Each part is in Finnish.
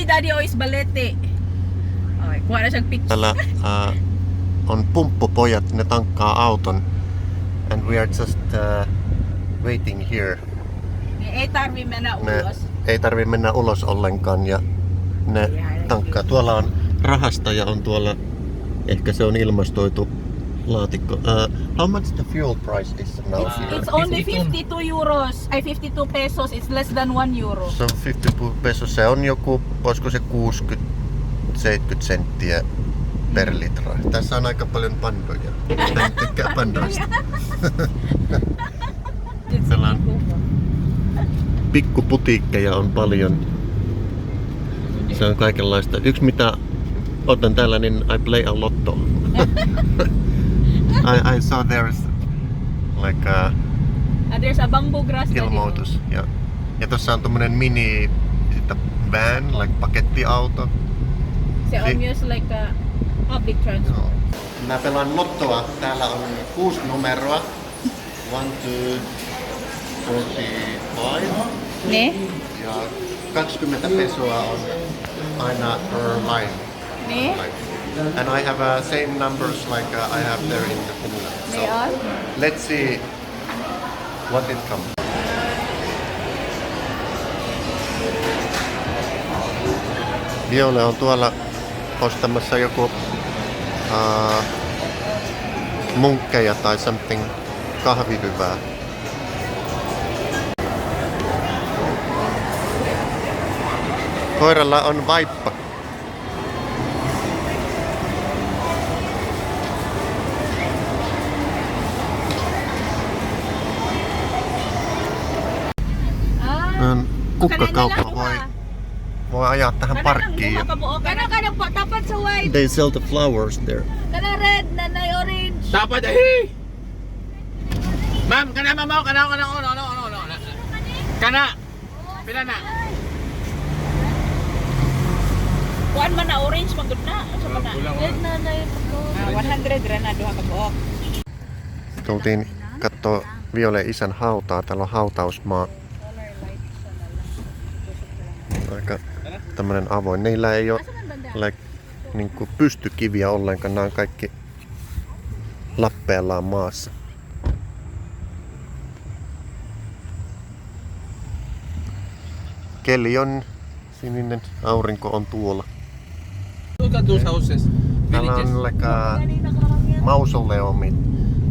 Daddy always balete. Okay, kuha na siyang picture. Täällä on pumppupojat, ne tankkaa auton. And we are just waiting here. Ei tarvi mennä ulos. Ei tarvi mennä ulos ollenkaan ja ne tankkaa. Tuolla on rahastaja on tuolla, ehkä se on ilmastoitu laatikko. How much the fuel price is now here? It's only 52 euros. 52 pesos. It's less than 1 euro. Se on 50 pesos. Se on joku, voisiko se 60-70 senttiä per litra. Tässä on aika paljon pandoja. En tykkää pandoista. Täällä on pikkuputiikkeja on paljon. Se on kaikenlaista. Yksi mitä otan täällä, niin I play a lotto. I saw there's like a There's a bamboo grass. ilmoitus. Ja tossa on tommonen mini van, like pakettiauto. Se on myös like a public transport. Joo. Mä pelaan lottoa. Täällä on 6 numeroa. 1, 2, 45. Ne? Ja 20 pesoa on aina per line. Ne? And I have same numbers like I have there in the Finland. So Ne on? let's see what it comes. Viole on tuolla ostamassa joku munkkeja tai something kahvihyvää. Koiralla on vaippa. Kukkakauppa voi ajaa tähän parkkiin. Tapat sa white. They sell the flowers there. Kana red, nanay orange. Dapat eh. Ma'am, kana ma'am, kana. Kana. Pila na? Kuan man na orange magud na. Sa man na. Red nanay ko. 100 ra na duha ka buok. Tultiin kattoo Viole isän hautaa. Täällä on hautausmaa. Aika tämmönen avoin. Niillä ei ole like, niinku pystykiviä ollenkaan. Nämä on kaikki lappeellaan maassa. Keli on sininen, aurinko on tuolla. Look at those houses. Täällä on like mausoleumi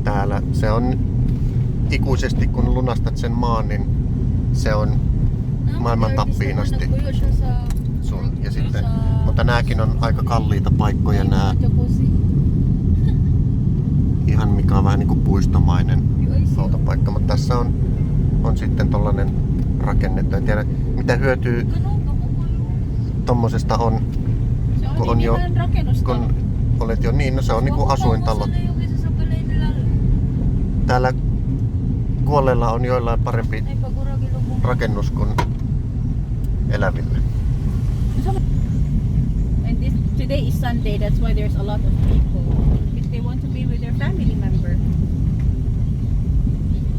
täällä. Se on ikuisesti kun lunastat sen maan, niin se on maailman tappiin asti sun. Ja sitten, mutta nääkin on aika kalliita paikkoja nää. Ihan mikä on vähän niinku puistomainen autopaikka, mutta tässä on sitten tollanen rakennettu. En tiedä mitä hyötyä tommosesta on, kun on jo, kun olet jo niin, no se on niinku asuintalo. Täällä kuolleilla on joillain parempi rakennus kuin eläville. And today is Sunday, that's why there's a lot of people. If they want to be with their family member,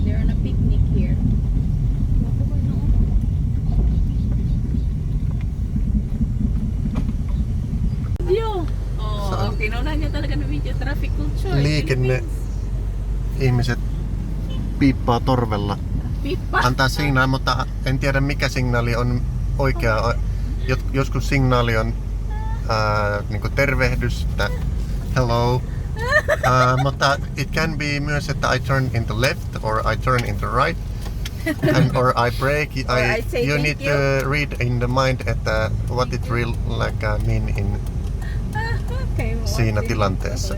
they're on a picnic here. Video! Oh, tinunan niya talaga ng video traffic culture. Liikenne, ihmiset piippaa torvella. Pippa. Antaa signaali, mutta en tiedä mikä signaali on oikea. Joskus signaali on niinku tervehdys, että hello. Mutta it can be myös, että I turn into left or I turn into right. And, or I brake. I say you thank need you. to read in the mind, että what it real like mean in Okay, siinä tilanteessa.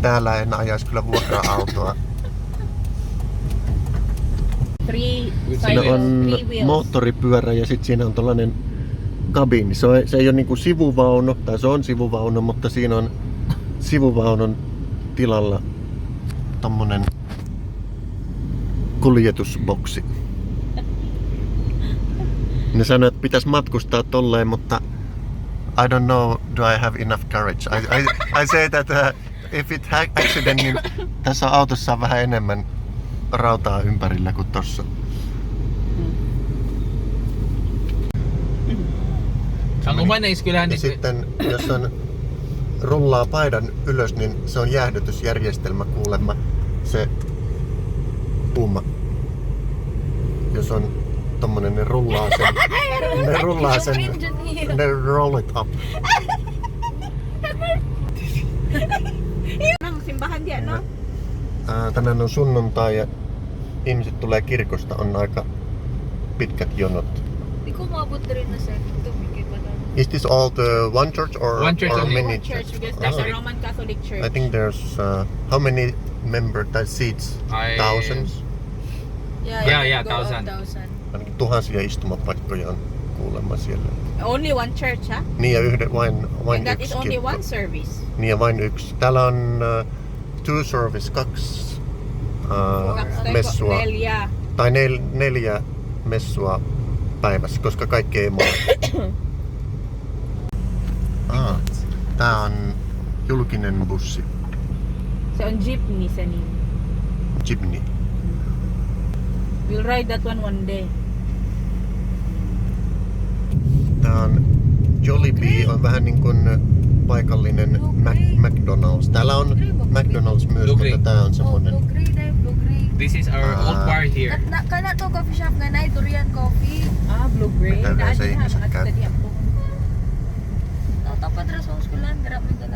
Täällä en ajaisi kyllä vuokra-autoa. Siinä on moottoripyörä ja sitten siinä on tollanen kabiini. Se ei ole niinku sivuvaunu, tai se on sivuvaunu, mutta siinä on sivuvaunun tilalla tommonen kuljetusboksi. Ne sanoo, että pitäisi matkustaa tolleen, mutta I don't know, do I have enough courage? I say that if it accident, niin tässä autossa on vähän enemmän rautaa ympärillä kuin tossa. Ang uman na eskwelahan Ja sitten, jos on rullaa paidan ylös, niin se on jäähdytysjärjestelmä kuulemma. Se pumma. Jos on tommonen, ne rullaa sen. Ne roll it up. Nang simbahan diyan, no? Tänään on sunnuntai ja ihmiset tulee kirkosta, on aika pitkät jonot. Di ko maabot rin na sa dito, may ba na? Is this all the one church or, One church or only. many One church because churches? there's a Roman Catholic church. I think there's how many seats? Thousands? Yeah, 1,000. 1,000. Ainakin tuhansia istumapaikkoja on kuulemma siellä. Only one church, ha? Niin ja vain And that is yksi only kirkko. one service. Niin ja vain yksi. Täällä on two service, kaksi messua. 4. Tai 4 messua päivässä, koska kaikki ei mahdu. Tää on julkinen bussi. Se on jeepney sa name. Jeepney. We'll ride that one day. Tää on Jollibee, on vähän niin kuin paikallinen McDonald's. Täällä on McDonald's myös, Blue mutta tää on semmonen. Blue Gray dahil, Blue Gray. This is our old bar here. Kana to coffee shop nga na, durian coffee. Blue Gray. Mitä yleensä Naadi ha, ihmiset mga käy? study ako. Tapat rin sa eskwelahan, garap mo